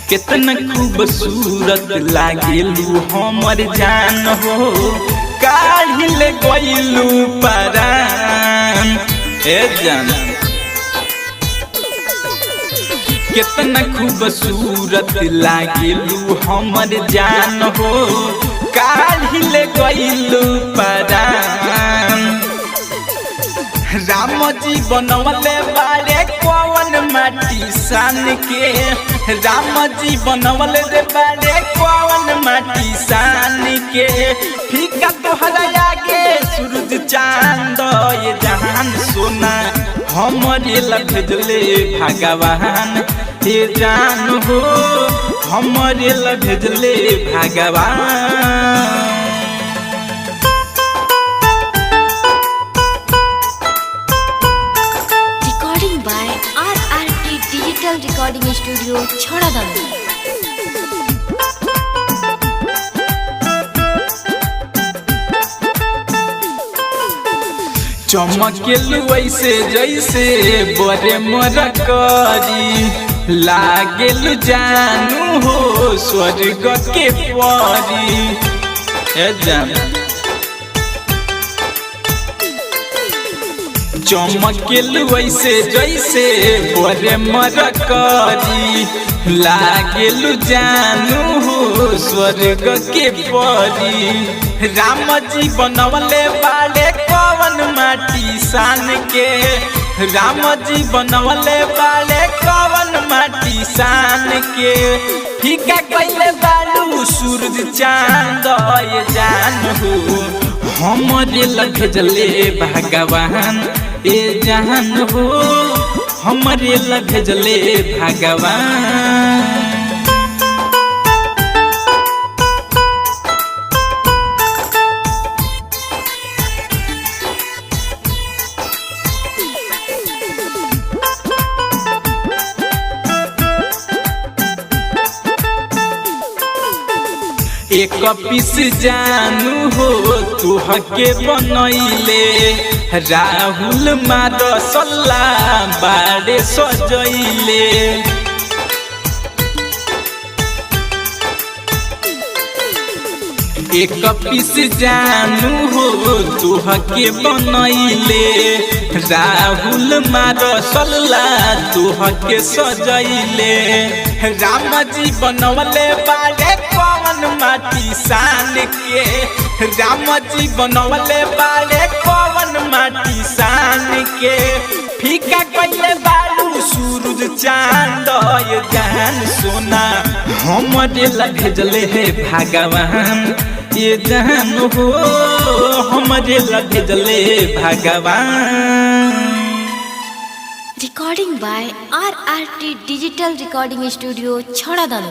कितना खूबसूरत लागेलू हमर जान हो, काढ़िल गइलू परान ए जान। कितना खूबसूरत लागेलू हमर जान हो, काढ़िल गइलू परान। राम जी बनवले बारे कौन माटी सान के, राम जी बनवले रे बारे कौन माटी सान के। फीका तोहरा आगे सूरज चांद ये जहान सोना, हमरे ला भेजले भगवान ये जान हो, हमरे ला भेजले भगवान। डिजिटल रिकॉर्डिंग स्टूडियो छड़ादान। चमकेलू ऐसे जैसे बड़े मरकरी, लागेलू जानू हो स्वर्ग के परी ए जान। चमकेलू ऐसे जैसे बड़े मरकरी, लागेलू जानू हो स्वर्ग के परी। राम जी बनवले बारे कौन माटी सान के, राम जी बनवले बारे कौन माटी सान के। फीका कइले बालू सूरज चांद ये जान हो, हमरे ला भेजले भगवान ए जान हो, हमरे ला भेजले भगवान। एक पीस जानू हो तुहके बनैले, राहुल मारसल्ला बारे सजैले। एक पीस जानू हो तुहके बनैले, राहुल मारसल्ला तुहके सजैले। राम जी बनवले बारे कौन माटी सान के, राम जी बनवले बारे कौन माटी सान के। फीका कइले बालू सूरज चांद ये जान सोना, हमरे ला भेजले है भगवान ये जान हो, हमरे ला भेजले भगवान। Recording by RRT digital recording studio छड़ादान।